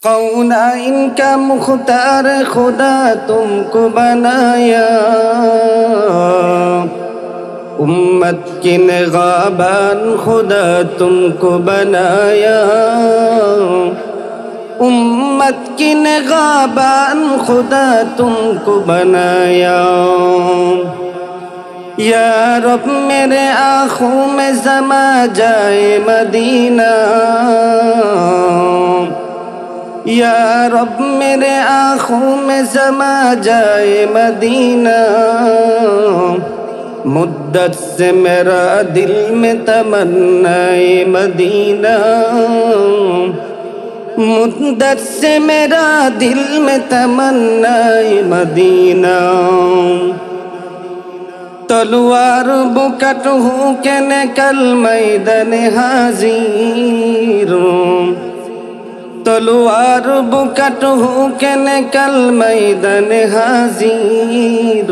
कौनाइन का मुख्तार खुदा तुमको बनाया, उम्मत की निगाहबान खुदा तुमको बनाया, उम्मत की निगाहबान खुदा तुमको बनाया। या रब मेरे आँखों में समा जाए मदीना, या रब मेरे आँखों में समा जाए मदीना। मुद्दत से मेरा दिल में तमन्नाए मदीना, मुद्दत से मेरा दिल में तमन्नाए मदीना। तलवार बुकट हूँ के निकल मैदान हाजिर, तलवार बुकट हूँ के निकल मैदान हाजिर।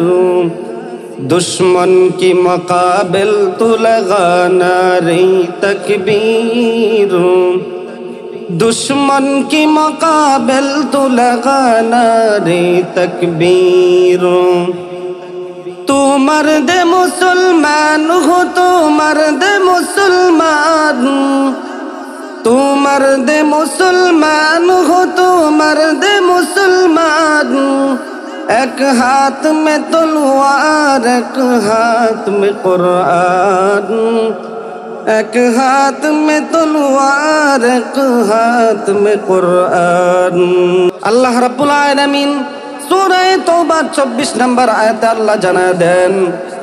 दुश्मन की मुकाबिल तो लगाना रे तकबीर, दुश्मन की मुकाबिल तो लगाना रे तकबीर। तू मर्द मुसलमान हो, तू मर्द मुसलमान, तू मर्द मुसलमान हो, तू मर्द मुसलमान। एक हाथ में तलवार, एक हाथ में कुरान, एक हाथ में तलवार, एक हाथ में कुरान। अल्लाह रब्बुल आलमीन सूरह तौबा 24 नंबर आयत अल्लाह जना देन,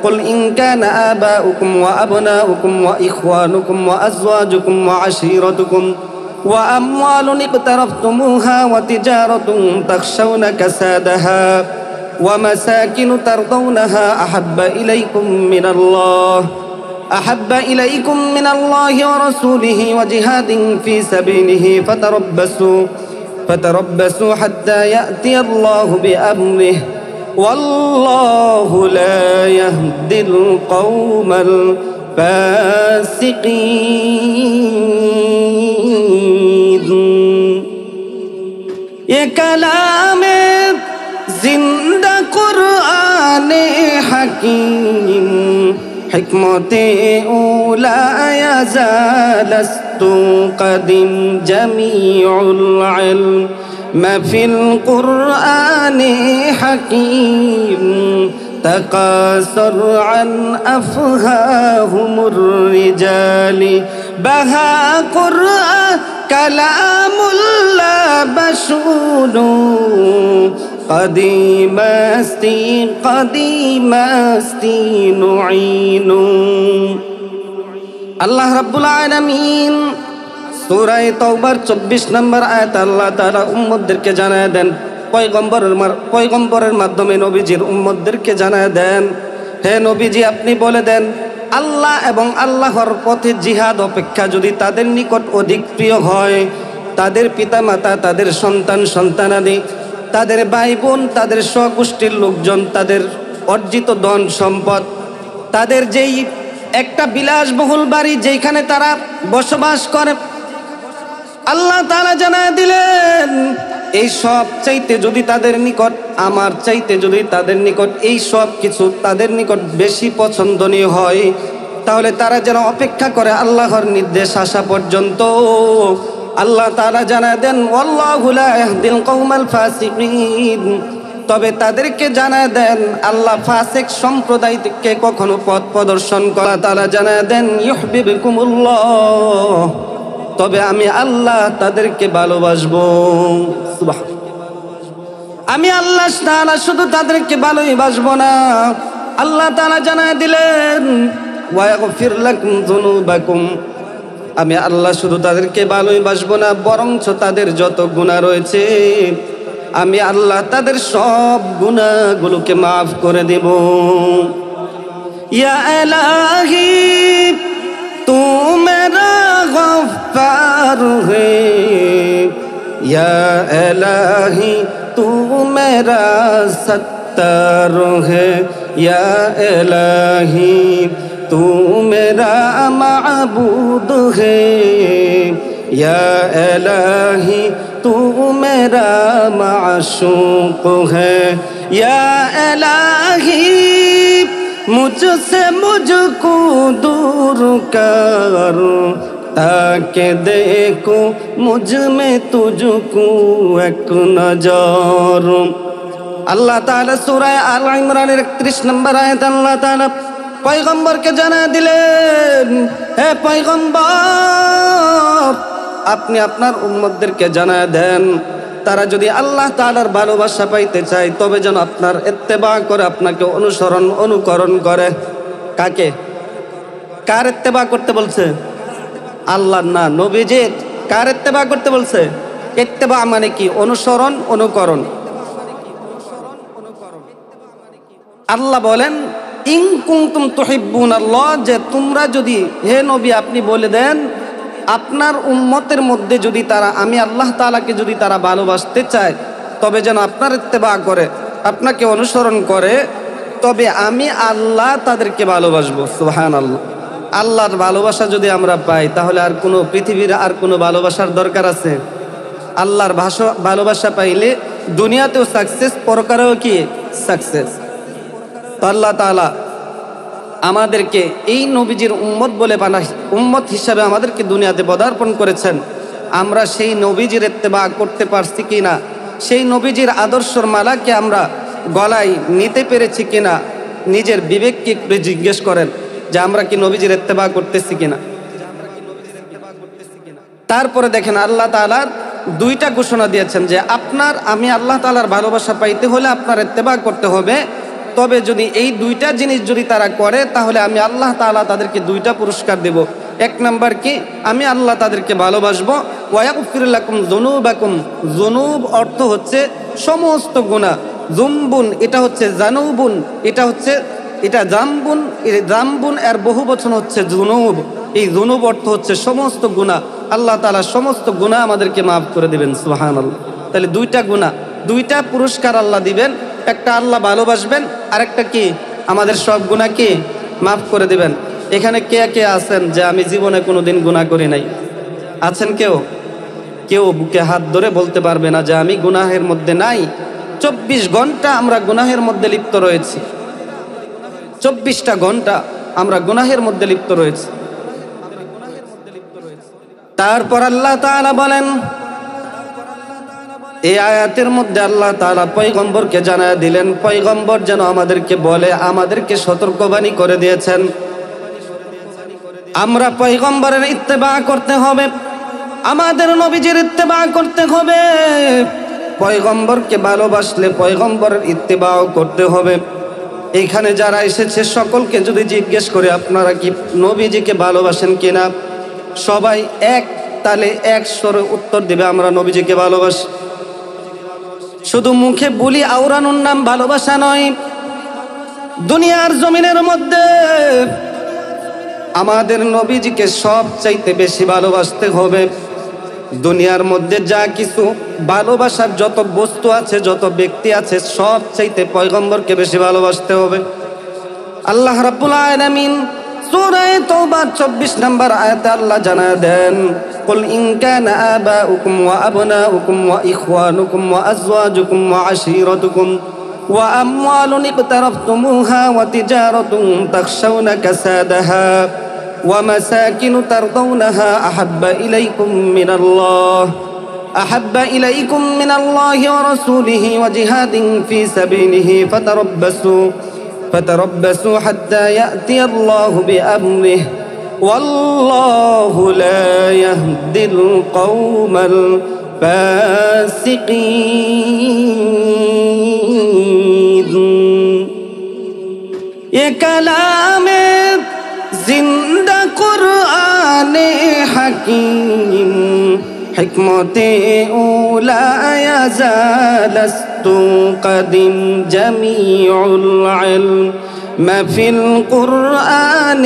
कुल इन कान आबाउकुम व अबनाउकुम व इख्वानुकुम व अज़वाजुकुम व अशीरतुकुम व अम्वालुन इक़्तरफ़्तुमूहा व तिजारतुन तख़शौना कसादहा व मसाकिन तर्दौनहा अहब्बा इलैकुम मिनल्लाहि व रसूलिहि व जिहादिन फ़ी सबीलिहि فتربصوا حتى يأتي الله بأمره والله لا يهدي القوم الفاسقين। ये कलाम जिंदा कुरान हकीम, हिकमते ऊला यज़ालस्तु क़दीम जमीउल इल्म फिल कुरान हकीम। तकासर अन अफ़हाहुमुर रिजाली बहा कुरान कलामुल्लाह बशूनु कदीमस्ती कदीमस्ती नुईनु। अल्लाह रब्बुल आलमीन सूरह तौबार 24 नंबर आयत अल्लाह ताआला उम्मतদেরকে জানায় দেন, পয়গম্বরের মাধ্যমে নবীজির উম্মতদেরকে জানায় দেন, হে নবীজি আপনি বলে দেন আল্লাহ এবং আল্লাহর পথে জিহাদ অপেক্ষা যদি তাদের নিকট অধিক প্রিয় হয়, তাদের পিতামাতা, তাদের সন্তান সন্তানাদি, তাদের ভাই বোন, তাদের স্বগোষ্ঠীর লোকজন, তাদের অর্জিত ধন সম্পদ, তাদের যেই একটা বিলাসবহুল বাড়ি যেখানে তারা বসবাস করে, আল্লাহ তাআলা জানায় দিলেন এই সব চাইতে যদি তাদের নিকট, আমার চাইতে যদি তাদের নিকট এই সব কিছু তাদের নিকট বেশি পছন্দনীয় হয়, তাহলে তারা যেন অপেক্ষা করে আল্লাহর নির্দেশ আসা পর্যন্ত। আল্লাহ তাআলা জানায় দেন ওয়াল্লাহু লা ইয়াহদিল কওমাল ফাসিকিন, তবে তাদেরকে জানায় দেন আল্লাহ ফাসিক সম্প্রদায়কে কখনো পথ প্রদর্শন করা। তাআলা জানায় দেন ইউহিব্বুকুমুল্লাহ, তবে আমি আল্লাহ তাদেরকে ভালোবাসবো। আমি আল্লাহ তাআলা শুধু তাদেরকে ভালোবাসবো না, আল্লাহ তাআলা জানায় দিলেন ওয়া ইয়াগফির লাকুম যুনুবাকুম, আমি আল্লাহ শুধু তাদেরকে ভালোবাসবো না, বরঞ্চ তাদের যত গুনাহ রয়েছে আমি আল্লাহ তাদের সব গুনাহগুলোকে মাফ করে দেব। ইয়া ইলাহি तू मेरा गफ्फार है, या इलाही तू मेरा सत्तार है, या इलाही तू मेरा माबूद है, या इलाही तू मेरा माशूक है या इलाही मुझसे मुझको दूर कर ताकि देखो मुझ में तुझको एक नजर। আল্লাহ তাআলা সূরা আল ইমরানের 31 নম্বর আয়াতে আল্লাহ তাআলা পয়গম্বরকে জানিয়ে দিলেন, হে পয়গম্বর আপনি আপনার উম্মতদেরকে জানিয়ে দেন তারা যদি আল্লাহ তাআলার ভালোবাসা পাইতে চায় তবে যেন আপনার ইত্তেবা করে, আপনাকে অনুসরণ অনুকরণ করে। কাকে, কার ইত্তেবা করতে বলছে? আল্লাহ না, নবীজি কার ইত্তেবা করতে বলছে? ইত্তেবা মানে কি? অনুসরণ অনুকরণ। আল্লাহ বলেন ইন কুনতুম তুহিব্বুনাল্লাহ, যে তোমরা যদি, হে নবী আপনি বলে দেন আপনার উম্মতের মধ্যে যদি তারা আমি আল্লাহ তাআলাকে যদি তারা ভালোবাসতে চায় তবে যেন আপনার ইত্তেবা করে, আপনাকে অনুসরণ করে, তবে আমি আল্লাহ তাদেরকে ভালোবাসবো। সুবহানাল্লাহ। আল্লাহর ভালোবাসা যদি আমরা পাই তাহলে আর কোনো পৃথিবীর আর কোনো ভালোবাসার দরকার আছে? আল্লাহর ভালোবাসা পাইলে দুনিয়াতেও সাকসেস, পরকালেও কি সাকসেস। তো আল্লাহ তাআলা আমাদেরকে এই নবীজির উম্মত বলে উম্মত হিসাবে আমাদেরকে দুনিয়াতে পদার্পণ করেছেন। আমরা সেই নবীজির ইত্তেবা করতে পারছি কিনা, সেই নবীজির আদর্শর মালাকে আমরা গলায় নিতে পেরেছি কিনা, নিজের বিবেককে একটু জিজ্ঞেস করেন যে আমরা কি নবীজির ইত্তেবা করতেছি কিনা। তারপরে দেখেন আল্লাহ তাআলা দুইটা ঘোষণা দিয়েছেন যে আপনার আমি আল্লাহ তাআলার ভালোবাসা পাইতে হলে আপনার ইত্তেবা করতে হবে, তবে যদি এই দুইটা জিনিস যদি তারা করে তাহলে আমি আল্লাহ তাআলা তাদেরকে দুইটা পুরস্কার দেব। এক নাম্বার কি, আমি আল্লাহ তাদেরকে ভালোবাসবো। ওয়ায়াগফির লাকুম যুনুবাকুম, যুনুব অর্থ হচ্ছে সমস্ত গুনাহ, যুমবুন এটা হচ্ছে জানুবুন, এটা জামবুন, জামবুন এর বহু বচন হচ্ছে যুনুব। এই যুনুব অর্থ হচ্ছে সমস্ত গুনাহ। আল্লাহ তাআলা সমস্ত গুনাহ আমাদেরকে মাফ করে দিবেন। সুবহানাল্লাহ। তাহলে দুইটা গুনাহ, দুইটা পুরস্কার আল্লাহ দিবেন। একটা আল্লাহ ভালোবাসবেন, আরেকটা কি আমাদের সব গুনাহ কি মাফ করে দিবেন। এখানে কে কে আছেন যে আমি জীবনে কোনোদিন গুনাহ করি নাই? আছেন কেউ? কেউ বুকে হাত ধরে বলতে পারবে না যে আমি গুনাহের মধ্যে নাই? 24 ঘন্টা আমরা গুনাহের মধ্যে লিপ্ত রয়েছি, 24টা ঘন্টা আমরা গুনাহের মধ্যে লিপ্ত রয়েছি। তারপর আল্লাহ তাআলা বলেন, এই আয়াতের মধ্যে আল্লাহ তাআলা পয়গম্বরকে জানায় দিলেন, পয়গম্বর যেন আমাদেরকে বলে, আমাদেরকে সতর্কবাণী করে দিয়েছেন আমরা পয়গম্বরের ইত্তেবা করতে হবে, আমাদের নবীজির ইত্তেবা করতে হবে। পয়গম্বরকে ভালোবাসলে পয়গম্বরের ইত্তেবাও করতে হবে। এইখানে যারা এসেছে সকলকে যদি জিজ্ঞেস করে আপনারা কি নবীজিকে ভালোবাসেন কিনা, সবাই এক তালে এক স্বরে উত্তর দিবে আমরা নবীজিকে ভালোবাসি। শুধু মুখে বলি আওরানোর নাম ভালোবাসা নয়। দুনিয়ার জমিনের মধ্যে আমাদের নবীজিকে সবচাইতে বেশি ভালোবাসতে হবে। দুনিয়ার মধ্যে যা কিছু ভালোবাসার যত বস্তু আছে, যত ব্যক্তি আছে, সবচাইতে পয়গম্বরকে বেশি ভালোবাসতে হবে। আল্লাহ রাব্বুল আলামিন সূরা তাওবা 24 নম্বর আয়াতে আল্লাহ জানায় দেন, কুল ইন কানা আবাউকুম ওয়া আবনাউকুম ওয়া ইখওয়ানুকুম ওয়া আজওয়াজুকুম ওয়া আশীরাতুকুম ওয়া আমওয়ালুন ইকতারাফতুমুহা ওয়া তিজারাতুন তাখশাউনা কাসাদাহা ওয়া মাসাকিনু তারদাউনাহা আহাব্বা ইলাইকুম মিনাল্লাহি ওয়া রাসূলিহি ওয়া জিহাদিন ফি সাবিলিহি فتربصوا حتى يأتي الله بأمره والله لا يهدي القوم الفاسقين। ये कलाम जिंदा कुरान हकीम हिकमते उला यज़ालस्तु कदीम जमीउल इल्म फिल कुरान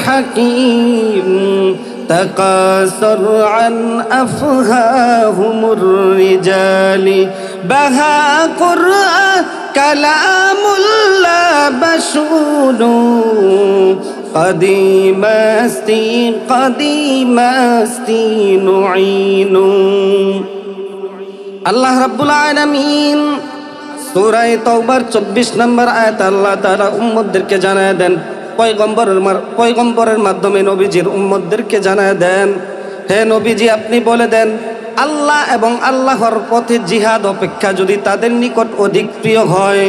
हकीम तकासर अन अफहाहुमुर रिजाली बहा कुरान कलामुल्लाह बशूदू कदीमस्ती नुईनू। আল্লাহ রাব্বুল আলামিন সূরা তাওবার 24 নম্বর আয়াত আল্লাহ তাআলা উম্মতদেরকে জানায় দেন, পয়গম্বরের মাধ্যমে নবীজির উম্মতদেরকে জানায় দেন, হে নবীজি আপনি বলে দেন আল্লাহ এবং আল্লাহর পথে জিহাদ অপেক্ষা যদি তাদের নিকট অধিক প্রিয় হয়,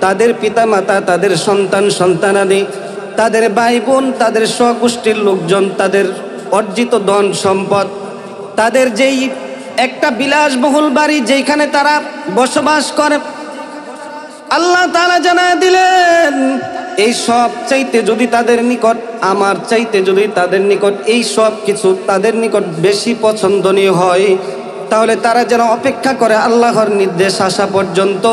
তাদের পিতামাতা, তাদের সন্তান সন্তানাদি, তাদের ভাই বোন, তাদের স্বগোষ্ঠীর লোকজন, তাদের অর্জিত ধন সম্পদ, তাদের যেই একটা বিলাসবহুল বাড়ি যেখানে তারা বসবাস করে, আল্লাহ তাআলা জানায় দিলেন এই সব চাইতে যদি তাদের নিকট, আমার চাইতে যদি তাদের নিকট এই সব কিছু তাদের নিকট বেশি পছন্দনীয় হয়, তাহলে তারা যেন অপেক্ষা করে আল্লাহর নির্দেশ আসা পর্যন্ত।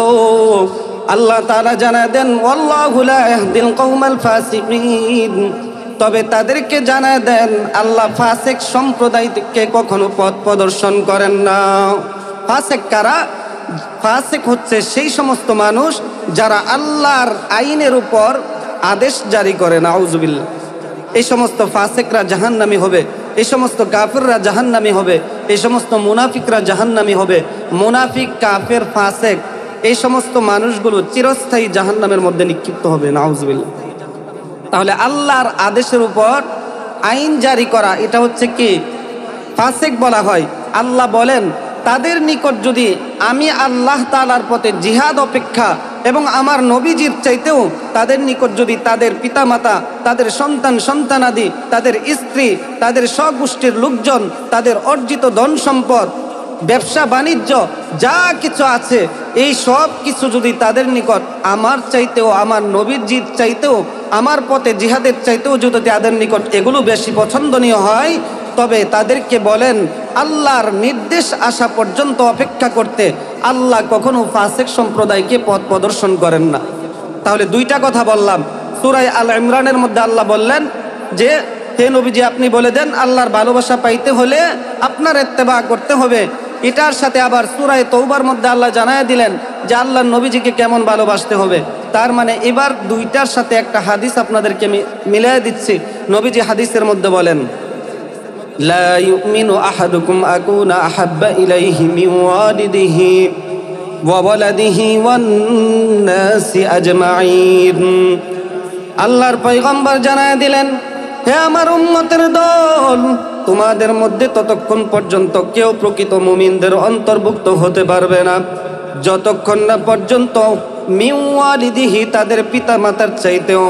আল্লাহ তাআলা জানায় দেন ওয়াল্লাহু লা ইয়াহদিল কওমাল ফাসিকিন, তবে তাদেরকে জানায় দেন আল্লাহ ফাসিক সম্প্রদায়কে কখনো পথ প্রদর্শন করেন না। ফাসিক কারা? ফাসিক হচ্ছে সেই সমস্ত মানুষ যারা আল্লাহর আইনের উপর আদেশ জারি করে। নাউজুবিল্লাহ। এই সমস্ত ফাসিকরা জাহান্নামী হবে, এই সমস্ত কাফেররা জাহান্নামী হবে, এই সমস্ত মুনাফিকরা জাহান্নামী হবে। মুনাফিক, কাফের, ফাসিক এই সমস্ত মানুষগুলো চিরস্থায়ী জাহান্নামের মধ্যে নিক্ষিপ্ত হবে। নাউজুবিল্লাহ। তাহলে আল্লাহর আদেশের উপর আইন জারি করা, এটা হচ্ছে কি ফাসিক বলা হয়। আল্লাহ বলেন তাদের নিকট যদি আমি আল্লাহ তাআলার পথে জিহাদ অপেক্ষা এবং আমার নবীজির চাইতেও তাদের নিকট যদি তাদের পিতামাতা, তাদের সন্তান সন্তানাদি, তাদের স্ত্রী, তাদের স্বগোষ্ঠীর লোকজন, তাদের অর্জিত ধন সম্পদ, ব্যবসা বাণিজ্য যা কিছু আছে, এই সব কিছু যদি তাদের নিকট আমার চাইতেও, আমার নবীজির চাইতেও, আমার পথে জিহাদের চাইতেও যদি তাদের নিকট এগুলো বেশি পছন্দনীয় হয়, তবে তাদেরকে বলেন আল্লাহর নির্দেশ আসা পর্যন্ত অপেক্ষা করতে। আল্লাহ কখনো ফাসিক সম্প্রদায়কে পথ প্রদর্শন করেন না। তাহলে দুইটা কথা বললাম। সূরা আল ইমরানের মধ্যে আল্লাহ বললেন যে হে নবীজি আপনি বলে দেন আল্লাহর ভালোবাসা পাইতে হলে আপনার ইত্তেবা করতে হবে। এটার সাথে আবার সূরা তাওবার মধ্যে আল্লাহ জানায় দিলেন যে আল্লাহর নবীজিকে কেমন ভালোবাসতে হবে। তার মানে এবার দুইটার সাথে একটা হাদিস আপনাদেরকে মিলিয়ে দিচ্ছি। নবীজি হাদিসের মধ্যে বলেন লা ইউমিনু আহাদুকুম আকুনা আহাব্বা ইলাইহি মিন ওয়ালিদিহি ওয়া ওয়ালাদিহি ওয়ান নাসি আজমাইন। আল্লাহর পয়গম্বর জানায় দিলেন হে আমার উম্মতের দল, তোমাদের মধ্যে ততক্ষণ পর্যন্ত কেউ প্রকৃত মুমিনদের অন্তর্ভুক্ত হতে পারবে না যতক্ষণ না পর্যন্ত মিন ওয়ালিদিহি তাদের পিতামাতার চাইতেও,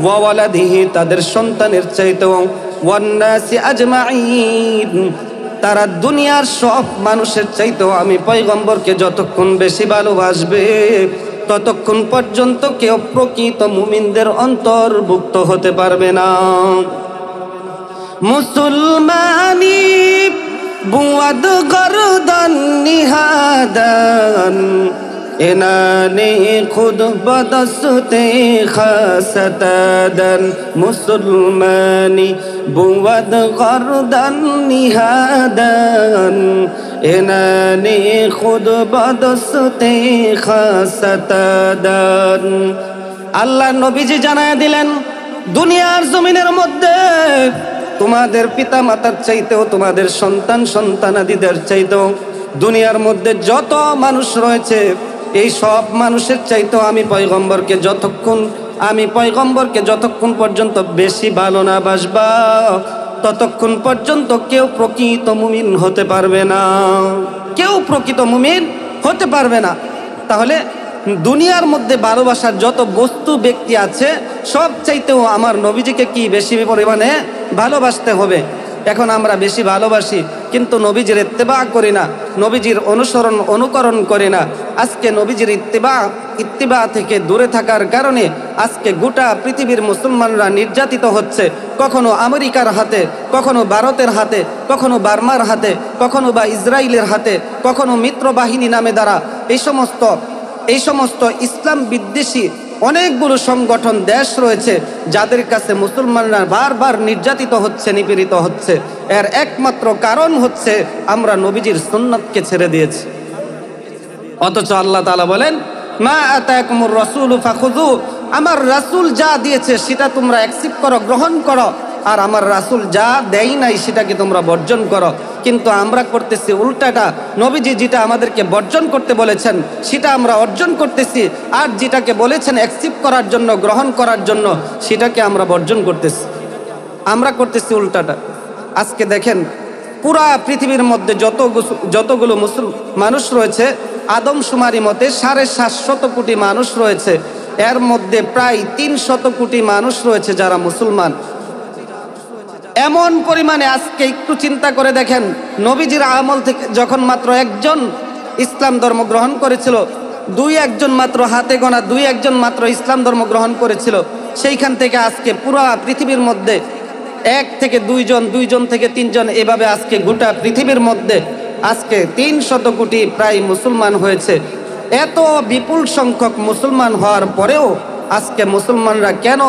ওয়া ওয়ালাদিহি তাদের সন্তানের চাইতেও, ওয়ান নাসি আজমাইন তারা দুনিয়ার সব মানুষের চাইতেও আমি পয়গম্বরকে যতক্ষণ বেশি ভালোবাসবে ততক্ষণ পর্যন্ত কেউ প্রকৃত মুমিনদের অন্তর্ভুক্ত হতে পারবে না। মুসলমানি বুয়াদ গরদান নিহাদান এনানে খুদ বদস্তে খাসতাদান। মুসলমানি বুয়াদ গরদান নিহাদান এনানে খুদ বদস্তে খাসতাদান। আল্লাহ নবীজি জানায় দিলেন দুনিয়ার জমিনের মধ্যে তোমাদের পিতা মাতার চাইতেও, তোমাদের সন্তান সন্তানাদিদের চাইতেও দুনিয়ার মধ্যে যত মানুষ রয়েছে এই সব মানুষের চাইতেও আমি পয়গম্বরকে যতক্ষণ পর্যন্ত বেশি ভালো না বাসবা ততক্ষণ পর্যন্ত কেউ প্রকৃত মুমিন হতে পারবে না, কেউ প্রকৃত মুমিন হতে পারবে না। তাহলে দুনিয়ার মধ্যে ভালোবাসার যত বস্তু ব্যক্তি আছে সব চাইতেও আমার নবীজিকে কি বেশি পরিমাণে ভালোবাসতে হবে। এখন আমরা বেশি ভালোবাসি কিন্তু নবীজির ইত্তেবা করি না, নবীজির অনুকরণ করি না। আজকে নবীজির ইত্তেবা থেকে দূরে থাকার কারণে আজকে গোটা পৃথিবীর মুসলমানরা নির্যাতিত হচ্ছে, কখনো আমেরিকার হাতে, কখনো ভারতের হাতে, কখনো বার্মার হাতে, কখনো বা ইসরায়েলের হাতে, কখনো মিত্র বাহিনী নামে দ্বারা এই সমস্ত ইসলাম বিদ্বেষী অনেকগুলো সংগঠন দেশ রয়েছে যাদের কাছে মুসলমানরা বারবার নির্যাতিত হচ্ছে, নিপীড়িত হচ্ছে। এর একমাত্র কারণ হচ্ছে আমরা নবীজির সুন্নাতকে ছেড়ে দিয়েছি। অথচ আল্লাহ তাআলা বলেন মা আতাকুমুর রাসূলু ফাখুযু, আমার রাসূল যা দিয়েছে সেটা তোমরা অ্যাকসেপ্ট করো, গ্রহণ করো, আর আমার রাসূল যা দেয় নাই সেটাকে তোমরা বর্জন করো। কিন্তু আমরা করতেছি উল্টাটা। নবীজি যেটা আমাদেরকে বর্জন করতে বলেছেন সেটা আমরা অর্জন করতেছি, আর যেটাকে বলেছেন অ্যাকসেপ্ট করার জন্য, গ্রহণ করার জন্য, সেটাকে আমরা বর্জন করতেছি। আমরা করতেছি উল্টাটা। আজকে দেখেন পুরা পৃথিবীর মধ্যে যতগুলো মানুষ রয়েছে, আদমশুমারি মতে 750 কোটি মানুষ রয়েছে। এর মধ্যে প্রায় 300 কোটি মানুষ রয়েছে যারা মুসলমান। এমন পরিমাণে আজকে একটু চিন্তা করে দেখেন, নবীজির আমল থেকে যখন মাত্র একজন ইসলাম ধর্ম গ্রহণ করেছিল, একজন মাত্র, হাতে গোনা 1 মাত্র ইসলাম ধর্ম গ্রহণ করেছিল, সেইখান থেকে আজকে পুরা পৃথিবীর মধ্যে 1 থেকে 2 জন, 2 জন থেকে 3 জন, এভাবে আজকে গোটা পৃথিবীর মধ্যে আজকে 300 কোটি প্রায় মুসলমান হয়েছে। এত বিপুল সংখ্যক মুসলমান হওয়ার পরেও আজকে মুসলমানরা কেন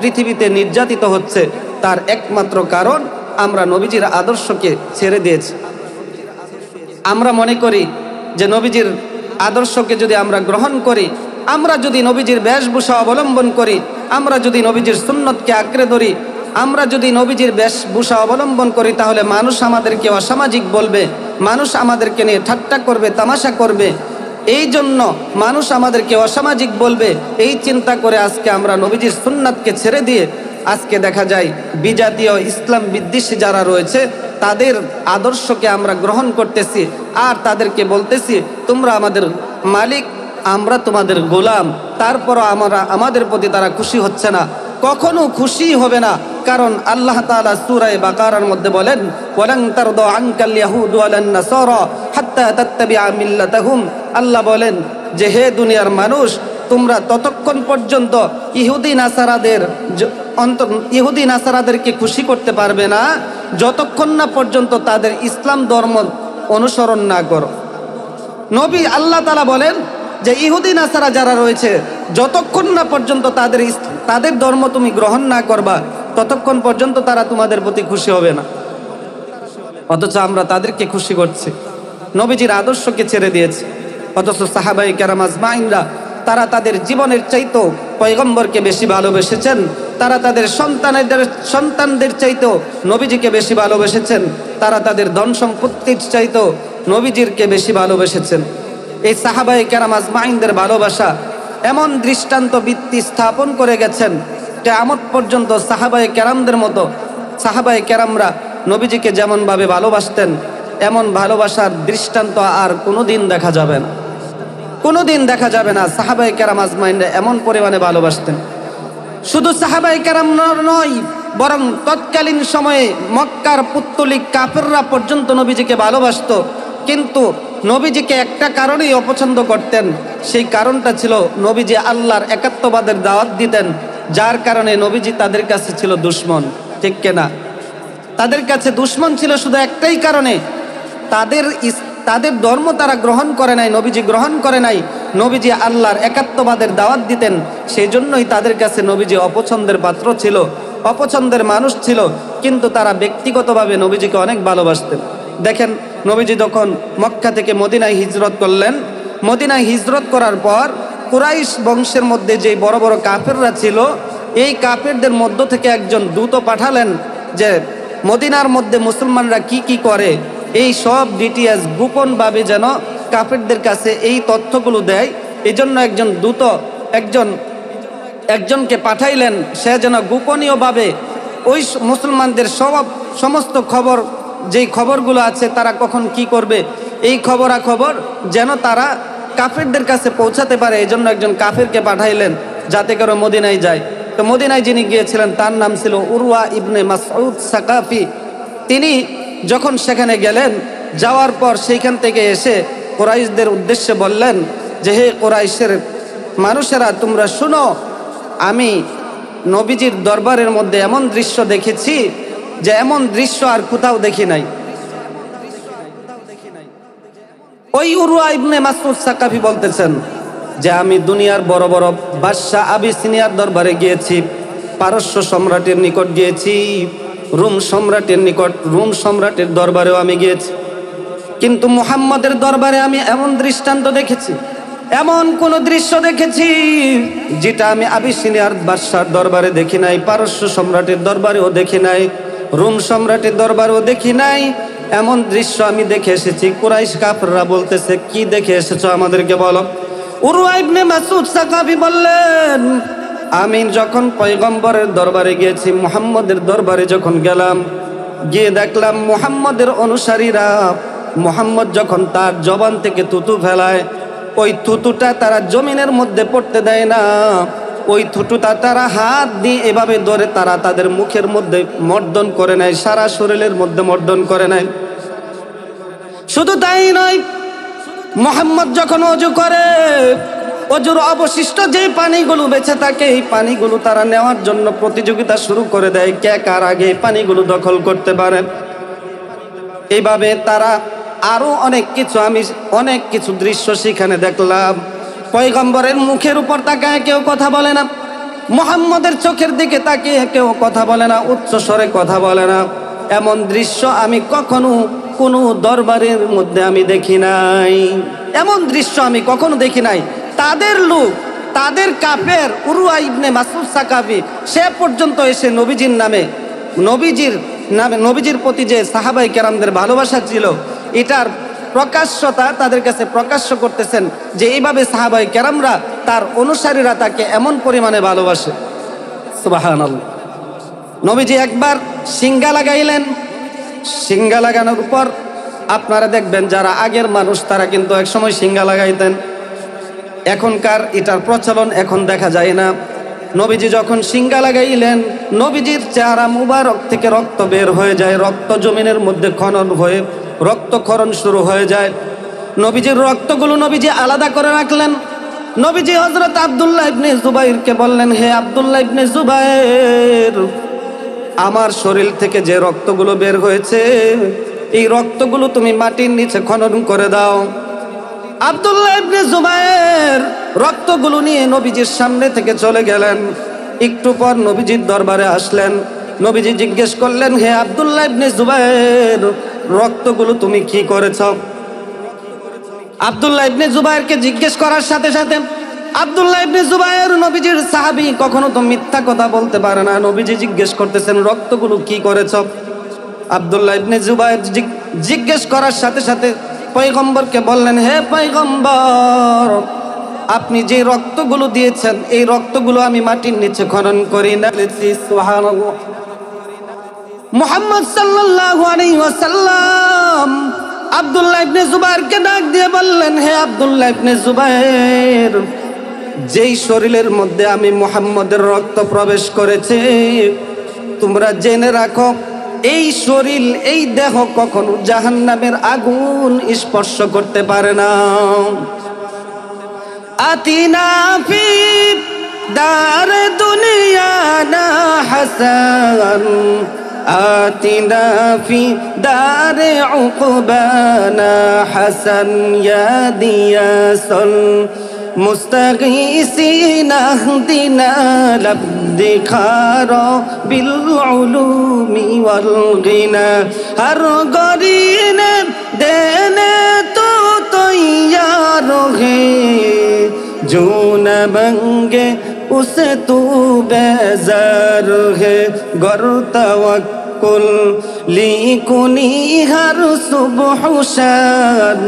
পৃথিবীতে নির্যাতিত হচ্ছে, তার একমাত্র কারণ আমরা নবীজির আদর্শকে ছেড়ে দিয়েছি। আমরা মনে করি যে নবীজির আদর্শকে যদি আমরা গ্রহণ করি, আমরা যদি নবীজির বেশভূষা অবলম্বন করি, আমরা যদি নবীজির সুন্নতকে আঁকড়ে ধরি, আমরা যদি নবীজির বেশভূষা অবলম্বন করি, তাহলে মানুষ আমাদেরকে অসামাজিক বলবে, মানুষ আমাদেরকে নিয়ে ঠাট্টা করবে, তামাশা করবে। এই জন্য মানুষ আমাদেরকে অসামাজিক বলবে, এই চিন্তা করে আজকে আমরা নবীজির সুন্নাতকে ছেড়ে দিয়ে আজকে দেখা যায় বিজাতীয় ইসলাম বিদ্বেষী যারা রয়েছে তাদের আদর্শকে আমরা গ্রহণ করতেছি, আর তাদেরকে বলতেছি তোমরা আমাদের মালিক, আমরা তোমাদের গোলাম। তারপরও আমাদের প্রতি তারা খুশি হচ্ছে না, কখনো খুশি হবে না। কারণ আল্লাহ তাআলা সূরা বাকারার মধ্যে বলেন, ওয়ালান তারদা আনকাল ইয়াহুদু ওয়ালান নাসারা হাত্তা তাত্তাবিআ মিল্লাতাহুম। আল্লাহ বলেন যে হে দুনিয়ার মানুষ, তোমরা ততক্ষণ পর্যন্ত ইহুদি নাসারাদেরকে খুশি করতে পারবে না যতক্ষণ না পর্যন্ত তাদের ইসলাম ধর্ম অনুসরণ না করো। নবী আল্লাহ তাআলা বলেন যে ইহুদি নাসারা যারা রয়েছে, যতক্ষণ না পর্যন্ত তাদের ধর্ম তুমি গ্রহণ না করবা, ততক্ষণ পর্যন্ত তারা তোমাদের প্রতি খুশি হবে না। অথচ আমরা তাদেরকে খুশি করছি, নবীজির আদর্শকে ছেড়ে দিয়েছি। অথচ সাহাবায়ে কেরাম আজমাইনরা তারা তাদের জীবনের চাইতেও পয়গম্বরকে বেশি ভালোবেসেছেন, তারা তাদের সন্তানদের চাইতেও নবীজিকে বেশি ভালোবেসেছেন, তারা তাদের ধন সম্পত্তির চাইতেও নবীজিরকে বেশি ভালোবেসেছেন। এই সাহাবায়ে কেরাম আজমাইনদের ভালোবাসা এমন দৃষ্টান্ত ভিত্তি স্থাপন করে গেছেন, কিয়ামত পর্যন্ত সাহাবায়ে কেরামদের মতো সাহাবায়ে কেরামরা নবীজিকে যেমনভাবে ভালোবাসতেন, এমন ভালোবাসার দৃষ্টান্ত আর কোনোদিন দেখা যাবে না, কোনোদিন দেখা যাবে না। সাহাবায়ে কেরাম আজমাইনরা এমন পরিমাণে ভালোবাসতেন। শুধু সাহাবায়ে কেরাম নয়, বরং তৎকালীন সময়ে মক্কার পুত্তলিক কাফেররা পর্যন্ত নবীজিকে ভালোবাসত। কিন্তু নবীজিকে একটা কারণেই অপছন্দ করতেন, সেই কারণটা ছিল নবীজি আল্লাহর একাত্মবাদের দাওয়াত দিতেন, যার কারণে নবীজি তাদের কাছে ছিল দুশমন। ঠিক কিনা? তাদের কাছে দুশমন ছিল শুধু একটাই কারণে, তাদের ধর্ম তারা গ্রহণ করে নাই, নবীজি গ্রহণ করে নাই। নবীজি আল্লাহর একাত্মবাদের দাওয়াত দিতেন, সেই জন্যই তাদের কাছে নবীজি অপছন্দের পাত্র ছিল, অপছন্দের মানুষ ছিল। কিন্তু তারা ব্যক্তিগতভাবে নবীজিকে অনেক ভালোবাসতেন। দেখেন, নবীজি যখন মক্কা থেকে মদিনায় হিজরত করলেন, মদিনায় হিজরত করার পর কুরাইশ বংশের মধ্যে যে বড় বড় কাফেররা ছিল, এই কাফেরদের মধ্য থেকে একজন দূত পাঠালেন যে মদিনার মধ্যে মুসলমানরা কি কি করে এই সব ডিটেইলস গোপনভাবে যেন কাফেরদের কাছে এই তথ্যগুলো দেয়। এই জন্য একজন দূত একজনকে পাঠাইলেন, সে যেন গোপনীয়ভাবে ওই মুসলমানদের সমস্ত খবর, যেই খবরগুলো আছে তারা কখন কি করবে, এই খবরাখবর যেন তারা কাফেরদের কাছে পৌঁছাতে পারে। এই জন্য একজন কাফেরকে পাঠাইলেন যাতে করে মদিনায় যায়। তো মদিনায় যিনি গিয়েছিলেন তার নাম ছিল উরওয়া ইবনে মাসউদ সাকাফি। তিনি যখন সেখানে গেলেন, যাওয়ার পর সেইখান থেকে এসে কুরাইশদের উদ্দেশ্যে বললেন যে হে কুরাইশের মানুষেরা, তোমরা শুনো, আমি নবীজির দরবারের মধ্যে এমন দৃশ্য দেখেছি যে এমন দৃশ্য আর কোথাও দেখি নাই। ওই উরওয়া ইবনে মাসউদ সাকাফি বলতেছেন যে আমি দুনিয়ার বড় বড় বাদশাহ আবিসিনিয়ার দরবারে গিয়েছি, পারস্য সম্রাটের নিকট গিয়েছি, রোম সম্রাটের দরবারেও আমি গিয়েছি, কিন্তু মুহাম্মদের দরবারে আমি এমন দৃষ্টান্ত দেখেছি, এমন কোন দৃশ্য দেখেছি যেটা আমি আবিসিনিয়ার বাদশার দরবারে দেখি নাই, পারস্য সম্রাটের দরবারেও দেখি নাই, রোম সম্রাটের দরবারেও দেখি নাই, এমন দৃশ্য আমি দেখে এসেছি। কুরাইশ কাফেররা বলতেছে, কি দেখে এসেছো আমাদেরকে বলো। উরওয়া ইবনে মাসউদ সাকাফি বললেন, আমি যখন পয়গম্বরের দরবারে গিয়েছি, মুহাম্মদের দরবারে যখন গেলাম, গিয়ে দেখলাম মুহাম্মদের অনুসারীরা মুহাম্মদ যখন তার জবান থেকে থুতু ফেলায়, ওই থুতুটা তারা জমিনের মধ্যে পড়তে দেয় না, ওই থুতুটা তারা হাত দিয়ে এভাবে ধরে তারা তাদের মুখের মধ্যে মর্দন করে নেয়, সারা শরীরের মধ্যে মর্দন করে নেয়। শুধু তাই নয়, মুহাম্মদ যখন ওযু করে, ওযুর অবশিষ্ট যে পানিগুলো বেঁচে থাকে, এই পানিগুলো তারা নেওয়ার জন্য প্রতিযোগিতা শুরু করে দেয়, কে কার আগে এই পানিগুলো দখল করতে পারে। এইভাবে তারা আরো অনেক কিছু দৃশ্য সেখানে দেখলাম। পয়গম্বরের মুখের উপর তাকায় কেউ কথা বলে না, মুহাম্মদের চোখের দিকে তাকিয়ে কেউ কথা বলে না, উচ্চ স্বরে কথা বলে না। এমন দৃশ্য আমি কখনো কোনো দরবারের মধ্যে আমি দেখি নাই, এমন দৃশ্য আমি কখনো দেখি নাই। তাদের লোক, তাদের কাফের উরওয়া ইবনে মাসউদ সাকাফি, সে পর্যন্ত এসে নবীজির প্রতি যে সাহাবায়ে কেরামদের ভালোবাসা ছিল, এটার প্রকাশ্যতা তাদের কাছে প্রকাশ্য করতেছেন যে এইভাবে সাহাবায়ে কেরামরা, তার অনুসারীরা তাকে এমন পরিমাণে ভালোবাসে। সুবহানাল্লাহ। নবীজি একবার সিঙ্গা লাগাইলেন, সিঙ্গা লাগানোর পর আপনারা দেখবেন যারা আগের মানুষ তারা কিন্তু একসময় সিঙ্গা লাগাইতেন, এখনকার এটার প্রচলন এখন দেখা যায় না। নবীজি যখন সিঙ্গা লাগাইলেন, নবীজির চেহারা মুবারক থেকে রক্ত বের হয়ে যায়, রক্ত জমিনের মধ্যে খনন হয়ে রক্তক্ষরণ শুরু হয়ে যায়। নবীজির রক্তগুলো নবীজি আলাদা করে রাখলেন। নবীজি হযরত আব্দুল্লাহ ইবনে জুবাইরকে বললেন, হে আব্দুল্লাহ ইবনে জুবাইর, আমার শরীর থেকে যে রক্তগুলো বের হয়েছে, এই রক্তগুলো তুমি মাটির নিচে খনন করে দাও। আব্দুল্লাহ ইবনে জুবাইর রক্তগুলো নিয়ে নবীজির সামনে থেকে চলে গেলেন। একটু পর নবীজির দরবারে আসলেন। নবীজি জিজ্ঞেস করলেন, হে আব্দুল্লাহ ইবনে জুবাইর, রক্তগুলো তুমি কি করেছ? আব্দুল্লাহ ইবনে জুবাইরকে জিজ্ঞেস করার সাথে সাথে আব্দুল্লাহ ইবনে জুবাইর নবীজির সাহাবী, কখনো তো মিথ্যা কথা বলতে পারে না। নবীজি জিজ্ঞেস করতেছেন, রক্তগুলো কি করেছ? আব্দুল্লাহ ইবনে জুবাইর জিজ্ঞেস করার সাথে সাথে পয়গম্বরকে বললেন, হে পয়গম্বর, আপনি যে রক্তগুলো দিয়েছেন, এই রক্তগুলো আমি মাটির নিচে খনন করি না। সুবহানাল্লাহ। মুহাম্মদ সাল্লাল্লাহু আলাইহি ওয়াসাল্লাম আব্দুল্লাহ ইবনে জুবাইরকে ডাক দিয়ে বললেন, হে আব্দুল্লাহ ইবনে জুবাইর, যেই শরীরের মধ্যে আমি মুহাম্মদের রক্ত প্রবেশ করেছে, তোমরা জেনে রাখো, এই শরীর, এই দেহ কখনো জাহান্নামের আগুন স্পর্শ করতে পারে না। আতিনা ফি দার দুনিয়া না হাসান, আতিনা ফি দার উকবানা হাসান, ইয়া দিয়াসল মুস্তাগীসিন আহদিনা লবদিখারা বিল উলুমি ওয়াল গিনা, হর গরিনে দেনে তো তৈয়ার হে, जो न मंगे उसे तू बेजार है, गर तवक्कुल लिकुनी हर सुबह शान,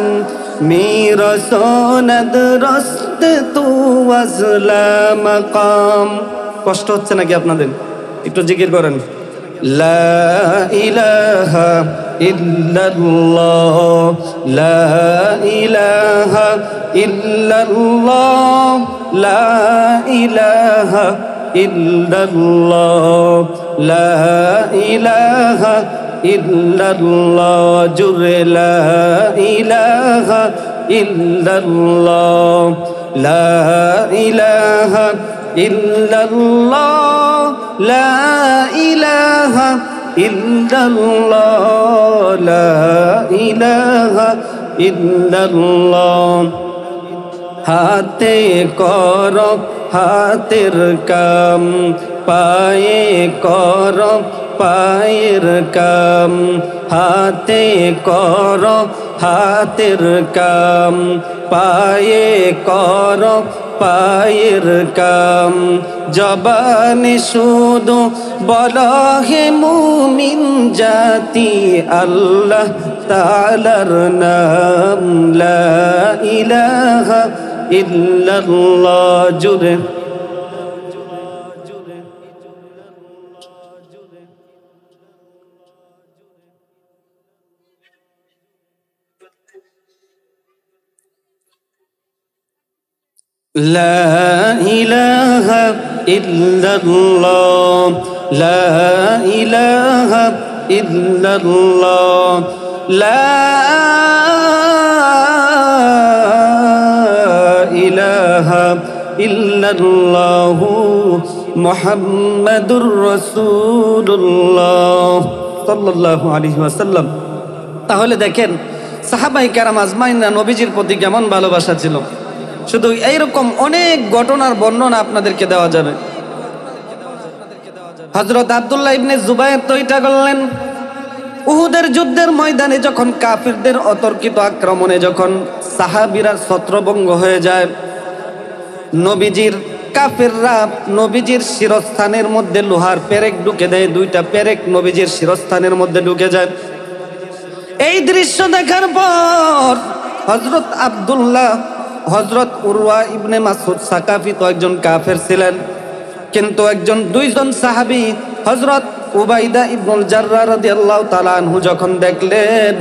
मेरा सोनद रस्त तू वज़ला मकाम। কষ্ট হচ্ছে নাকি আপনাদের? একটু জিকির করেন, লা ইলাহা ইল্লাল্লাহ, লা ইলাহা ইল্লাল্লাহ, লা ইলাহা ইল্লাল্লাহ, লা ইলাহা ইল্লাল্লাহ, জুরে লা ইলাহা ইল্লাল্লাহ, লা ইলাহা ইল্লাল্লাহ, লা ইলাহা ইল্লাল্লাহ, লা ইলাহা ইল্লাল্লাহ। হাতে কর হাতের কাম, পায়ে কর পায়ের কাম, হাতে কর হাতের কাম, পায়ে কর পায়ের কাম। জবানে শুধু বলো হে মুমিন জাতি আল্লাহ তাআলার নাম, লা ইলাহা ইল্লাল্লাহ। জুড়ে লা ইলাহা ইল্লাল্লাহ, লা ইলাহা ইল্লাল্লাহ, লা ইলাহা ইল্লাল্লাহ মুহাম্মাদুর রাসূলুল্লাহ সাল্লাল্লাহু আলাইহি ওয়াসাল্লাম। তাহলে দেখেন সাহাবায়ে কেরাম আজমাইনরা নবীজির প্রতি কেমন ভালোবাসা ছিল। শুধু এইরকম অনেক ঘটনার বর্ণনা আপনাদেরকে দেওয়া যাবে। হযরত আব্দুল্লাহ ইবনে জুবায়ের তো এটা করলেন, উহুদের যুদ্ধের ময়দানে যখন কাফিরদের অতর্কিত আক্রমণে যখন সাহাবীরা ছত্রভঙ্গ হয়ে যায়, নবীজির কাফিররা নবীজির শিরস্থানের মধ্যে লোহার পেরেক ঢুকে দেয়, দুইটা পেরেক নবীজির শিরস্থানের মধ্যে ঢুকে যায়। এই দৃশ্য দেখার পর হযরত উরওয়া ইবনে মাসউদ সাকাফি তো একজন কাফের ছিলেন, কিন্তু দুইজন সাহাবী হযরত উবাইদা ইবনুল জাররাহ রাদিয়াল্লাহু তাআলা আনহু যখন দেখলেন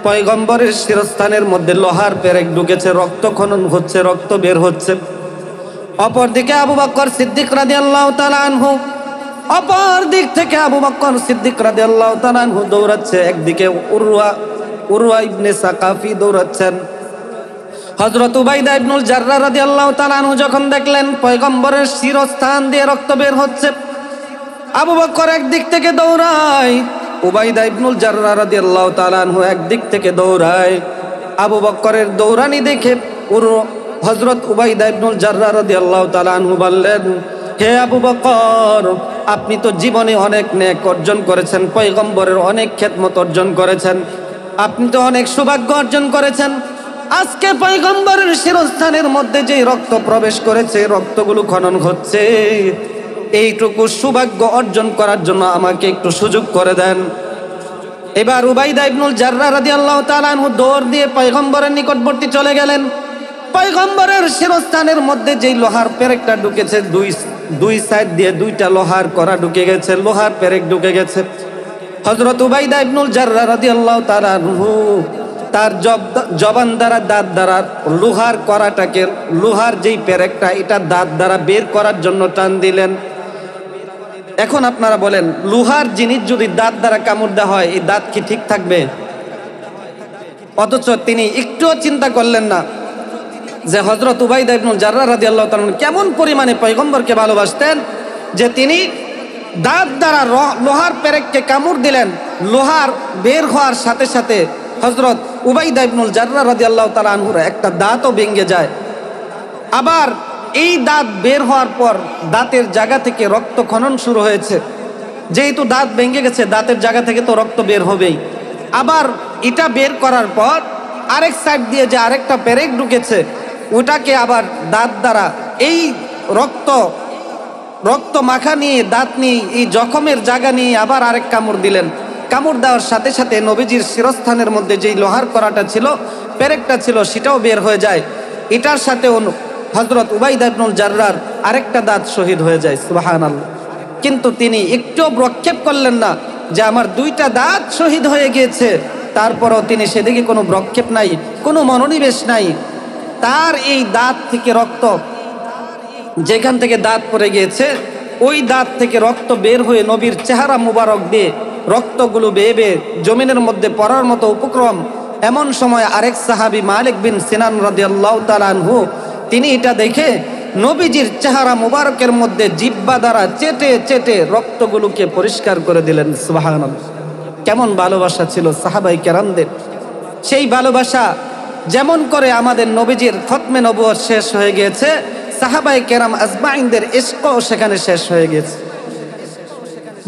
পয়গম্বরের শিরস্থানের মধ্যে লোহার পেরেক ঢুকেছে, রক্তক্ষরণ হচ্ছে, রক্ত বের হচ্ছে। অপরদিকে আবু বকর সিদ্দিক রাদিয়াল্লাহু তাআলা আনহু, অপর দিক থেকে আবু বকর সিদ্দিক রাদিয়াল্লাহু তাআলা আনহু দৌড়াচ্ছে, একদিকে উরওয়া ইবনে সাকাফি দৌড়াচ্ছেন। হযরত উবাইদা ইবনুল জাররাহ রাদিয়াল্লাহু তাআলা আনহু যখন দেখলেন পয়গম্বরের শিরস্থান দিয়ে রক্ত বের হচ্ছে, আবু বকর একদিক থেকে দৌড়ায়, উবাইদা ইবনুল জাররাহ রাদিয়াল্লাহু তাআলা আনহু একদিক থেকে দৌড়ায়। আবু বকরের দৌড়ানি দেখে হযরত উবাইদা ইবনুল জাররাহ রাদিয়াল্লাহু তাআলা আনহু বললেন, হে আবু বকর, আপনি তো জীবনে অনেক নেক অর্জন করেছেন, পয়গম্বরের অনেক খেদমত অর্জন করেছেন, আপনি তো অনেক সৌভাগ্য অর্জন করেছেন। আজকে পয়গম্বরের শিরস্থানের মধ্যে যে রক্ত প্রবেশ করেছে, রক্তগুলো খনন হচ্ছে, এইটুকু সৌভাগ্য অর্জন করার জন্য আমাকে একটু সুযোগ করে দেন। এবার উবাইদা ইবনুল জাররাহ রাদিয়াল্লাহু তাআলা আনহু দৌড় দিয়ে পয়গম্বরের নিকটবর্তী চলে গেলেন। পয়গম্বরের শিরস্থানের মধ্যে যেই লোহার পেরেকটা ঢুকেছে, দুই সাইড দিয়ে দুইটা লোহার কড়া ঢুকে গেছে, লোহার পেরেক ঢুকে গেছে। হযরত উবাইদা ইবনুল জাররাহ রাদিয়াল্লাহু তাআলা আনহু তার জবান দ্বারা, দাঁত দ্বারা লোহার কড়াটাকে, লোহার যেই পেরেকটা, এটা দাঁত দ্বারা বের করার জন্য টান দিলেন। এখন আপনারা বলেন, লোহার জিনিস যদি দাঁত দ্বারা কামড় দেওয়া হয়, এই দাঁত কি ঠিক থাকবে? অথচ তিনি একটুও চিন্তা করলেন না যে হযরত উবাইদা ইবনুল জাররাহ রাদিয়াল্লাহু তাআলা কেমন পরিমাণে পয়গম্বরকে ভালোবাসতেন, যে তিনি দাঁত দ্বারা লোহার পেরেককে কামড় দিলেন। লোহার বের হওয়ার সাথে সাথে হযরত উবাইদা ইবনুল জাররাহ রাদিয়াল্লাহু তাআলা আনহুর একটা দাঁতও ভেঙে যায়। আবার এই দাঁত বের হওয়ার পর দাঁতের জায়গা থেকে রক্ত খনন শুরু হয়েছে। যেহেতু দাঁত ভেঙে গেছে, দাঁতের জায়গা থেকে তো রক্ত বের হবেই। আবার এটা বের করার পর আরেক সাইড দিয়ে যে আরেকটা পেরেক ঢুকেছে, ওটাকে আবার দাঁত দ্বারা এই রক্ত মাখা নিয়ে, দাঁত নিয়ে, এই জখমের জায়গা নিয়ে আবার আরেক কামড় দিলেন। কামড় দেওয়ার সাথে সাথে নবীজির শিরস্থানের মধ্যে যেই লোহার কড়াটা ছিল, পেরেকটা ছিল, সেটাও বের হয়ে যায়। এটার সাথে হযরত উবাইদা ইবনুল জাররাহর আরেকটা দাঁত শহীদ হয়ে যায়। সুবহানাল্লাহ। কিন্তু তিনি একটুও ভ্রক্ষেপ করলেন না যে আমার দুইটা দাঁত শহীদ হয়ে গিয়েছে। তারপরও তিনি সেদিকে কোনো ভ্রক্ষেপ নাই, কোনো মনোনিবেশ নাই। তার এই দাঁত থেকে রক্ত, যেখান থেকে দাঁত পড়ে গিয়েছে, ওই দাঁত থেকে রক্ত বের হয়ে নবীর চেহারা মুবারক দিয়ে রক্তগুলো বেয়ে বেয়ে জমিনের মধ্যে পড়ার মতো উপক্রম। এমন সময় আরেক সাহাবী মালিক বিন সিনান রাদিয়াল্লাহু তাআলা আনহু, তিনি এটা দেখে নবীজির চেহারা মুবারকের মধ্যে জিহ্বা দ্বারা চেটে চেটে রক্তগুলোকে পরিষ্কার করে দিলেন। সুবহানাল্লাহ। কেমন ভালোবাসা ছিল সাহাবায়ে কেরামদের। সেই ভালোবাসা যেমন করে আমাদের নবীজির খতমে নবুয়ত শেষ হয়ে গিয়েছে, সাহাবায়ে কেরাম আজমাইনদের ইশকও সেখানে শেষ হয়ে গেছে।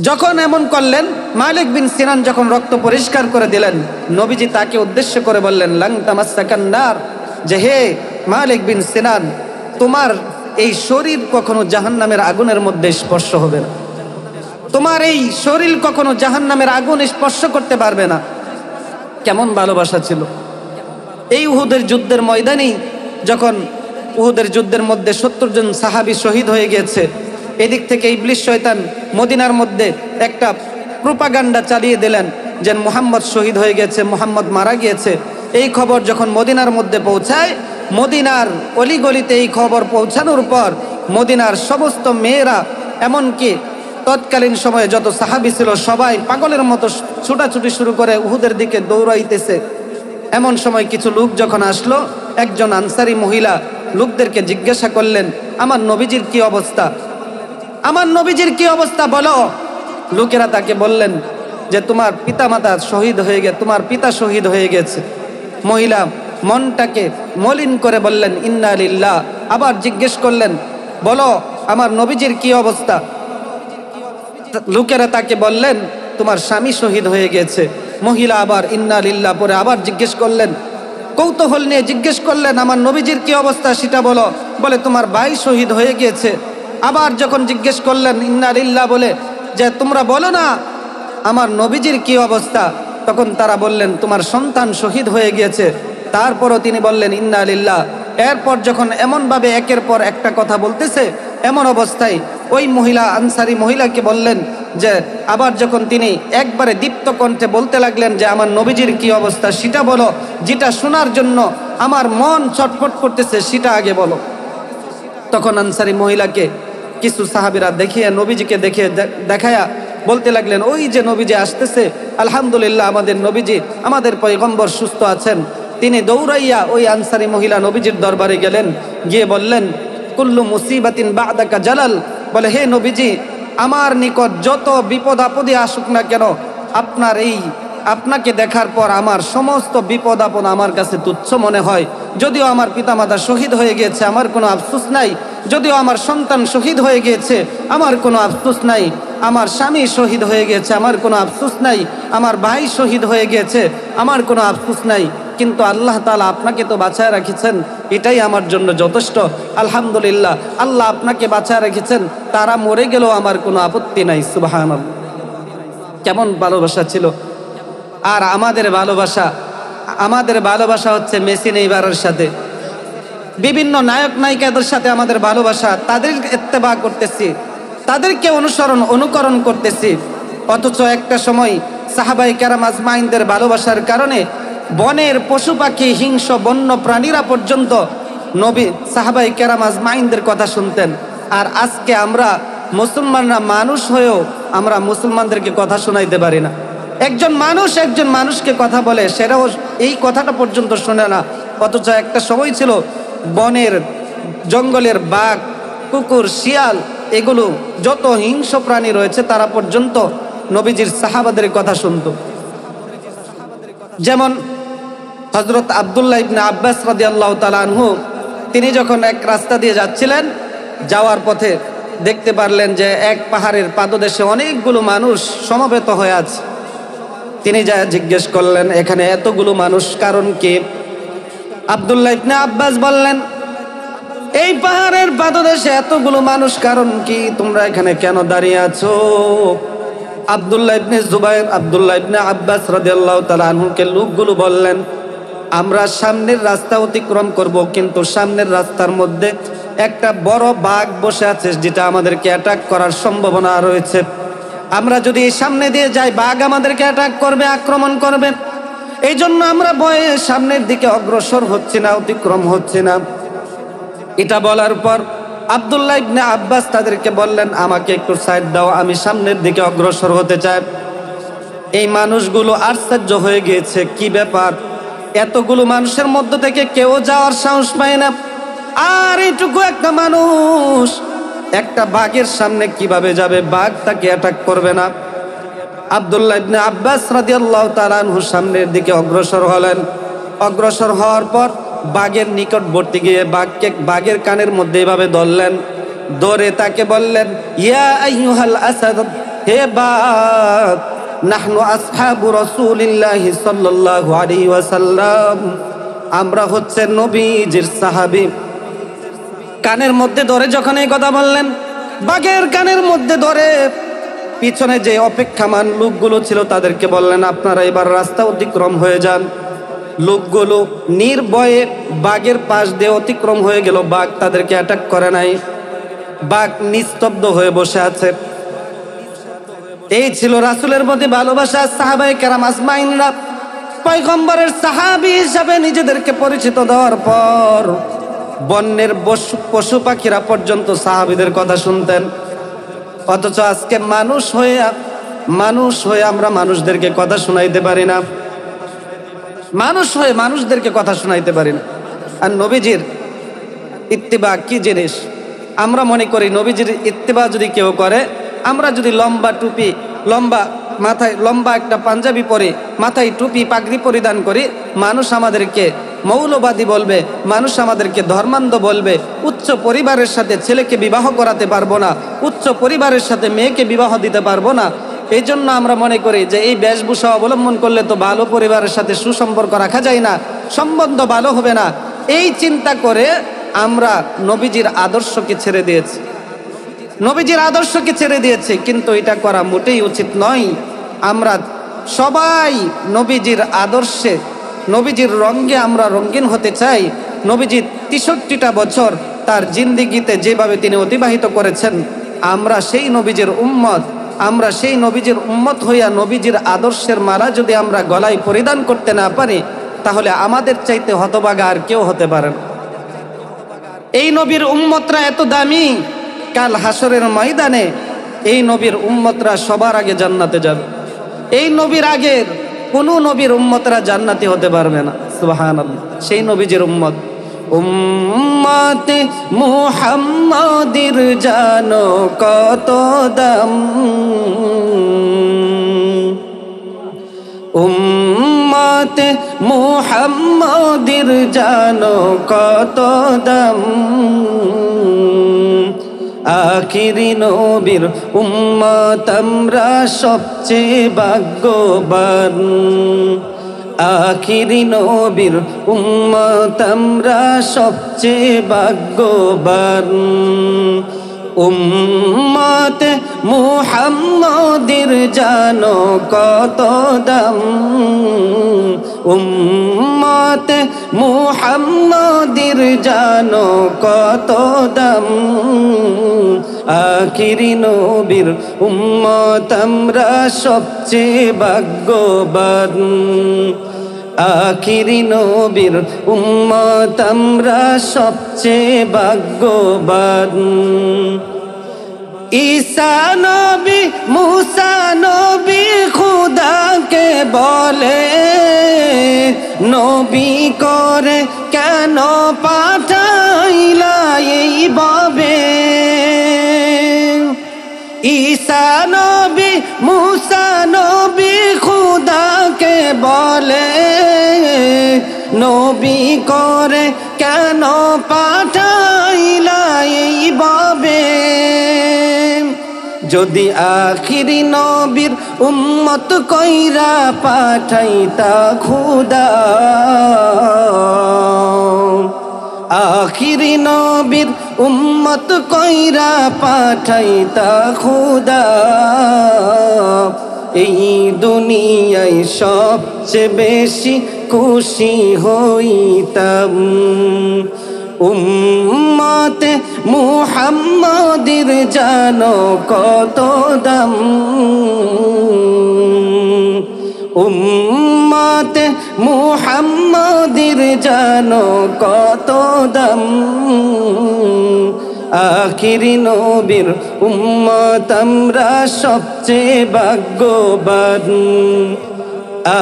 যখন এমন করলেন, মালিক বিন সিনান যখন রক্ত পরিষ্কার করে দিলেন, নবীজি তাকে উদ্দেশ্য করে বললেন, লাং তামাসসাকান নার, যে হে মালিক বিন সিনান, তোমার এই শরীর কখনো জাহান্নামের আগুনের মধ্যে স্পর্শ হবে না, তোমার এই শরীর কখনো জাহান্নামের আগুন স্পর্শ করতে পারবে না। কেমন ভালোবাসা ছিল! এই উহুদের যুদ্ধের ময়দানেই যখন উহুদের যুদ্ধের মধ্যে 70 জন সাহাবী শহীদ হয়ে গিয়েছে, এদিক থেকে ইবলিস শয়তান মদিনার মধ্যে একটা প্রোপাগান্ডা চালিয়ে দিলেন যে মুহাম্মদ শহীদ হয়ে গেছে, মুহাম্মদ মারা গিয়েছে। এই খবর যখন মদিনার মধ্যে পৌঁছায়, মদিনার অলিগলিতে এই খবর পৌঁছানোর পর মদিনার সমস্ত মেয়েরা, এমনকি তৎকালীন সময়ে যত সাহাবী ছিল সবাই পাগলের মতো ছুটাছুটি শুরু করে উহুদের দিকে দৌড়াইতেছে। এমন সময় কিছু লোক যখন আসলো, একজন আনসারী মহিলা লোকদেরকে জিজ্ঞাসা করলেন, আমার নবীজির কি অবস্থা, আমার নবীজির কি অবস্থা বলো। লোকেরা তাকে বললেন যে তোমার পিতামাতা শহীদ হয়ে গেছে, তোমার পিতা শহীদ হয়ে গেছে। মহিলা মনটাকে মলিন করে বললেন ইন্না লিল্লাহ। আবার জিজ্ঞেস করলেন, বলো আমার নবীজির কি অবস্থা। লোকেরা তাকে বললেন তোমার স্বামী শহীদ হয়ে গেছে। মহিলা আবার ইন্না লিল্লাহ পরে আবার জিজ্ঞেস করলেন, কৌতূহল নিয়ে জিজ্ঞেস করলেন আমার নবীজির কি অবস্থা সেটা বলো। বলে তোমার ভাই শহীদ হয়ে গিয়েছে। আবার যখন জিজ্ঞেস করলেন ইন্না লিল্লাহ বলে যে তোমরা বলো না আমার নবীজির কি অবস্থা, তখন তারা বললেন তোমার সন্তান শহীদ হয়ে গিয়েছে। তারপরও তিনি বললেন ইন্না লিল্লাহ। এরপর যখন এমনভাবে একের পর একটা কথা বলতেছে, এমন অবস্থায় ওই মহিলা আনসারী মহিলাকে বললেন যে আবার যখন তিনি একবারে দীপ্ত কণ্ঠে বলতে লাগলেন যে আমার নবীজির কি অবস্থা সেটা বলো, যেটা শোনার জন্য আমার মন ছটফট করতেছে সেটা আগে বলো। তখন আনসারী মহিলাকে কিছু সাহাবীরা দেখিয়ে নবীজিকে দেখায়া বলতে লাগলেন, ওই যে নবীজি আসতেছে, আলহামদুলিল্লাহ আমাদের নবীজি, আমাদের পয়গম্বর সুস্থ আছেন। তিনি দৌড়াইয়া ওই আনসারী মহিলা নবীজির দরবারে গেলেন, গিয়ে বললেন কুল্লু মুসিবাতিন বা'দাকা জালাল। বলে হে নবীজি, আমার নিকট যত বিপদ আপদে আসুক না কেন, আপনাকে দেখার পর আমার সমস্ত বিপদ আপদ আমার কাছে তুচ্ছ মনে হয়। যদিও আমার পিতামাতা শহীদ হয়ে গিয়েছে আমার কোনো আফসোস নাই, যদিও আমার সন্তান শহীদ হয়ে গিয়েছে আমার কোনো আফসোস নাই, আমার স্বামী শহীদ হয়ে গিয়েছে আমার কোনো আফসোস নাই, আমার ভাই শহীদ হয়ে গিয়েছে আমার কোনো আফসোস নাই, কিন্তু আল্লাহ তাআলা আপনাকে তো বাঁচায় রাখিছেন, এটাই আমার জন্য যথেষ্ট। আলহামদুলিল্লাহ, আল্লাহ আপনাকে বাঁচায় রেখেছেন, তারা মরে গেলেও আমার কোনো আপত্তি নাই। সুবহানাল্লাহ, কেমন ভালোবাসা ছিল! আর আমাদের ভালোবাসা হচ্ছে মেসি নেইমারের সাথে, বিভিন্ন নায়ক নায়িকাদের সাথে আমাদের ভালোবাসা, তাদের ইত্তেবা করতেছি, তাদেরকে অনুকরণ করতেছি। অথচ একটা সময় সাহাবায়ে কেরাম আজমাইনদের ভালোবাসার কারণে বনের পশু পাখি, হিংস্র বন্য প্রাণীরা পর্যন্ত নবী সাহাবায়ে কেরাম আজমাইনদের কথা শুনতেন। আর আজকে আমরা মুসলমানরা মানুষ হয়েও আমরা মুসলমানদেরকে কথা শোনাইতে পারি না। একজন মানুষকে কথা বলে, সেটাও এই কথাটা পর্যন্ত শোনে না। অথচ একটা সময় ছিল বনের জঙ্গলের বাঘ, কুকুর, শিয়াল, এগুলো যত হিংস্র প্রাণী রয়েছে তারা পর্যন্ত নবীজির সাহাবাদের কথা শুনত। যেমন হযরত আব্দুল্লাহ ইবনে আব্বাস রাদিয়াল্লাহু তাআলা আনহু, তিনি যখন এক রাস্তা দিয়ে যাচ্ছিলেন, যাওয়ার পথে দেখতে পারলেন যে এক পাহাড়ের পাদদেশে অনেকগুলো মানুষ সমবেত হয়ে আছে। তিনি যা জিজ্ঞেস করলেন এখানে এতগুলো মানুষ কারণ কি? আব্দুল্লাহ ইবনে আব্বাস বললেন, এই পাহাড়ের পাদদেশে এতগুলো মানুষ কারণ কি? তোমরা এখানে কেন দাঁড়িয়ে আছো? আব্দুল্লাহ ইবনে আব্বাস রাদিয়াল্লাহু তাআলা আনহুকে লোকগুলো বললেন, আমরা সামনের রাস্তা অতিক্রম করব, কিন্তু সামনের রাস্তার মধ্যে একটা বড় বাঘ বসে আছে যেটা আমাদেরকে অ্যাটাক করার সম্ভাবনা রয়েছে। আমরা যদি সামনে দিয়ে যাই, বাঘ আমাদেরকে অ্যাটাক করবে, আক্রমণ করবে। এই জন্য আমরা ভয়ে সামনের দিকে অগ্রসর হচ্ছি না, অতিক্রম হচ্ছি না। এটা বলার পর আব্দুল্লাহ ইবনে আব্বাস তাদেরকে বললেন, আমাকে একটু সাইড দাও, আমি সামনের দিকে অগ্রসর হতে চাই। এই মানুষগুলো আশ্চর্য হয়ে গিয়েছে, কি ব্যাপার, এতগুলো মানুষের মধ্য থেকে কেউ যাওয়ার সাহস পায় না, আর এইটুকু একটা মানুষ একটা বাঘের সামনে কিভাবে যাবে? বাঘ তাকে অ্যাটাক করবে না? আব্দুল্লাহ ইবনে আব্বাস রাদিয়াল্লাহু তাআলা আনহু সামনের দিকে অগ্রসর হলেন। অগ্রসর হওয়ার পর বাঘের নিকটবর্তী গিয়ে বাঘের কানের মধ্যে এভাবে ধরলেন, ধরে তাকে বললেন, ইয়া আইয়ুহাল আসাদ, হে বাঘ, নাহনু আসহাবু রাসূলিল্লাহি সাল্লাল্লাহু আলাইহি ওয়াসাল্লাম, আমরা হচ্ছে নবীজির সাহাবী। কানের মধ্যে ধরে যখন এই কথা বললেন, বাঘের কানের মধ্যে ধরে পিছনে যে অপেক্ষামান লোকগুলো ছিল তাদেরকে বললেন, আপনারা এবার রাস্তা অতিক্রম হয়ে যান। লোকগুলো নির্ভয়ে বাঘের পাশ দিয়ে অতিক্রম হয়ে গেল। বাঘ তাদেরকে অ্যাটাক করে নাই, বাঘ নিস্তব্ধ হয়ে বসে আছে। এই ছিল রাসূলের প্রতি ভালোবাসা। সাহাবায়ে কেরাম আজমাইনরা পয়গম্বরের সাহাবী হিসাবে নিজেদেরকে পরিচিত দেওয়ার পর বন্যের পশু পাখিরা পর্যন্ত সাহাবীদের কথা শুনতেন। অথচ আজকে মানুষ হয়ে আমরা মানুষদেরকে কথা শোনাইতে পারি না, মানুষ হয়ে মানুষদেরকে কথা শোনাইতে পারি না। আর নবীজির ইত্তিবা কি জিনিস? আমরা মনে করি নবীজির ইত্তিবা যদি কেউ করে, আমরা যদি লম্বা টুপি, মাথায় লম্বা একটা পাঞ্জাবি পরে, মাথায় টুপি পাগড়ি পরিধান করি, মানুষ আমাদেরকে মৌলবাদী বলবে, মানুষ আমাদেরকে ধর্মান্ধ বলবে, উচ্চ পরিবারের সাথে ছেলেকে বিবাহ করাতে পারবো না, উচ্চ পরিবারের সাথে মেয়েকে বিবাহ দিতে পারবো না। এই জন্য আমরা মনে করি যে এই বেশভূষা অবলম্বন করলে তো ভালো পরিবারের সাথে সুসম্পর্ক রাখা যায় না, সম্বন্ধ ভালো হবে না। এই চিন্তা করে আমরা নবীজির আদর্শকে ছেড়ে দিয়েছি, নবীজির আদর্শকে ছেড়ে দিয়েছি। কিন্তু এটা করা মোটেই উচিত নয়। আমরা সবাই নবীজির আদর্শে, নবীজির রঙে আমরা রঙিন হতে চাই। নবীজি ৬৩টা বছর তার জিন্দিগিতে যেভাবে তিনি অতিবাহিত করেছেন, আমরা সেই নবীজির উম্মত, আমরা সেই নবীজির উম্মত হইয়া নবীজির আদর্শের মালা যদি আমরা গলায় পরিধান করতে না পারি, তাহলে আমাদের চাইতে হতভাগা আর কেউ হতে পারে না। এই নবীর উম্মতরা এত দামি, কাল হাসরের ময়দানে এই নবীর উম্মতরা সবার আগে জান্নাতে যাবে। এই নবীর আগের কোনো নবীর উম্মতরা জান্নাতি হতে পারবে না। সুবহানাল্লাহ। সেই নবীজির উম্মত, উম্মতে মুহাম্মাদির জানো কত দাম, উম্মতে মুহাম্মাদির জানো কত দাম, আখিরি নবীর উম্মত আমরা সবচেয়ে ভাগ্যবান, আখিরি নবীর উম্মত আমরা সবচেয়ে ভাগ্যবান, উম্মতে মুহাম্মাদির জানো কত দাম, উম্মতে মুহাম্মাদির জানো কত দাম, আখিরি নবীর উম্মত আমরা সবচেয়ে ভাগ্যবান, আখিরি নবীর উম্মত আমরা সবচেয়ে ভাগ্যবান। ঈসা নবী মুসা নবী খুদাকে বলে, নবী করে কেন পাঠাইলা এইভাবে, ঈসা নবী মুসা নবী খুদাকে বলে, নবী করে কেন পাঠাইলা এইভাবে, যদি আখিরি নবীর উম্মত কইরা পাঠাইতা খুদা, আখিরি নবীর উম্মত কইরা পাঠাইতা খুদা, এই দুনিয়ায় সবচেয়ে বেশি খুশি হইতাম, উম্মতে মুহাম্মাদির জানো কত দাম, উম্মতে মুহাম্মাদির জানো কত দাম, আখিরি নবীর উম্মত আমরা সবচেয়ে ভাগ্যবান,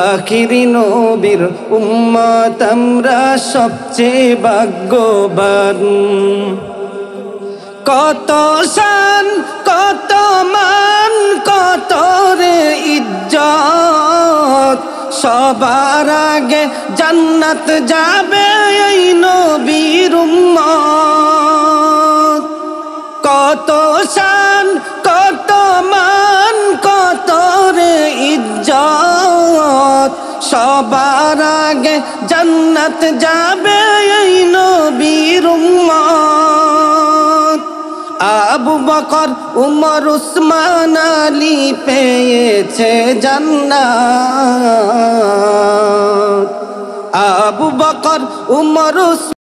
আখিরি নবীর উম্মত আমরা সবচেয়ে ভাগ্যবান। কত শান কত মান কত রে ইজ্জত, সবার আগে জান্নাত যাবে এই নবীর উম্মত, কত শান কত মান কত রে ইজ্জত, সবার আগে জান্নাত যাবে এই নবীর উম্মত। বকর উমর উসমান আলী পেয়েছে জান্নাত। আবু বকর উমর